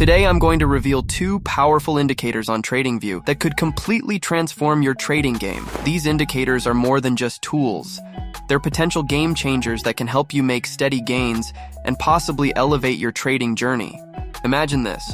Today, I'm going to reveal two powerful indicators on TradingView that could completely transform your trading game. These indicators are more than just tools. They're potential game changers that can help you make steady gains and possibly elevate your trading journey. Imagine this.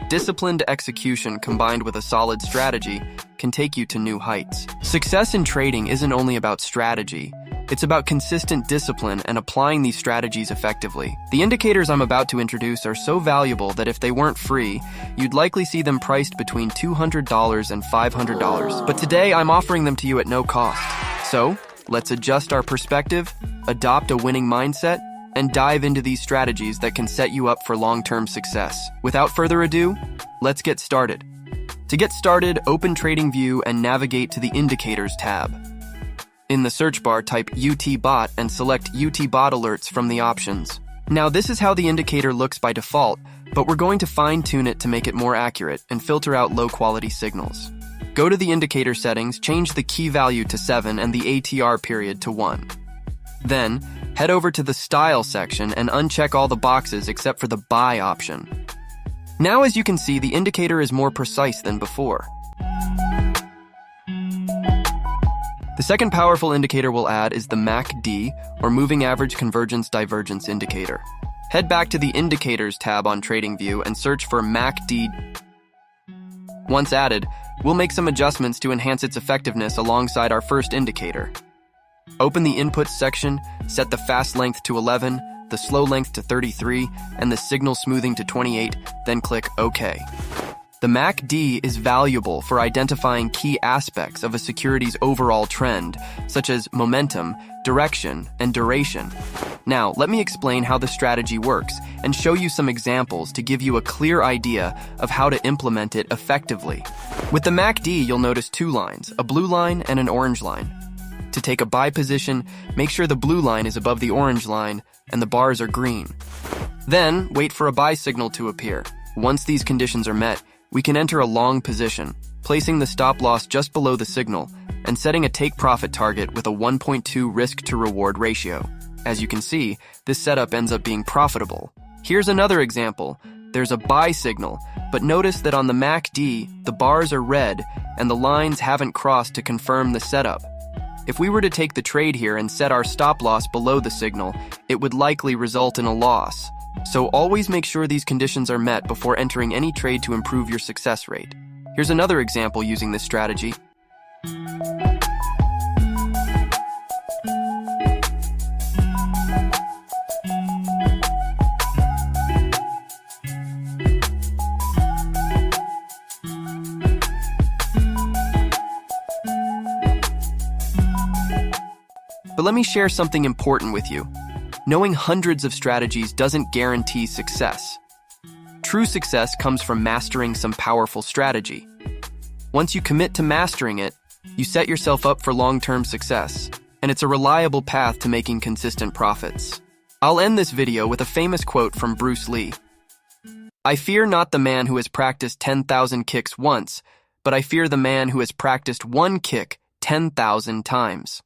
Disciplined execution combined with a solid strategy can take you to new heights. Success in trading isn't only about strategy. It's about consistent discipline and applying these strategies effectively. The indicators I'm about to introduce are so valuable that if they weren't free, you'd likely see them priced between $200 and $500. But today, I'm offering them to you at no cost. So, let's adjust our perspective, adopt a winning mindset, and dive into these strategies that can set you up for long-term success. Without further ado, let's get started. To get started, open TradingView and navigate to the Indicators tab. In the search bar, type UTBot and select UTBot Alerts from the options. Now, this is how the indicator looks by default, but we're going to fine-tune it to make it more accurate and filter out low-quality signals. Go to the indicator settings, change the key value to 7 and the ATR period to 1. Then, head over to the Style section and uncheck all the boxes except for the Buy option. Now, as you can see, the indicator is more precise than before. The second powerful indicator we'll add is the MACD, or Moving Average Convergence Divergence Indicator. Head back to the Indicators tab on TradingView and search for MACD. Once added, we'll make some adjustments to enhance its effectiveness alongside our first indicator. Open the Inputs section, set the fast length to 11, the slow length to 33, and the signal smoothing to 28, then click OK. The MACD is valuable for identifying key aspects of a security's overall trend, such as momentum, direction, and duration. Now, let me explain how the strategy works and show you some examples to give you a clear idea of how to implement it effectively. With the MACD, you'll notice two lines, a blue line and an orange line. To take a buy position, make sure the blue line is above the orange line and the bars are green. Then, wait for a buy signal to appear. Once these conditions are met, we can enter a long position, placing the stop loss just below the signal and setting a take profit target with a 1.2 risk to reward ratio. As you can see, this setup ends up being profitable. Here's another example. There's a buy signal, but notice that on the MACD, the bars are red and the lines haven't crossed to confirm the setup. If we were to take the trade here and set our stop loss below the signal, it would likely result in a loss. So always make sure these conditions are met before entering any trade to improve your success rate. Here's another example using this strategy. But let me share something important with you. Knowing hundreds of strategies doesn't guarantee success. True success comes from mastering some powerful strategy. Once you commit to mastering it, you set yourself up for long-term success, and it's a reliable path to making consistent profits. I'll end this video with a famous quote from Bruce Lee. "I fear not the man who has practiced 10,000 kicks once, but I fear the man who has practiced one kick 10,000 times."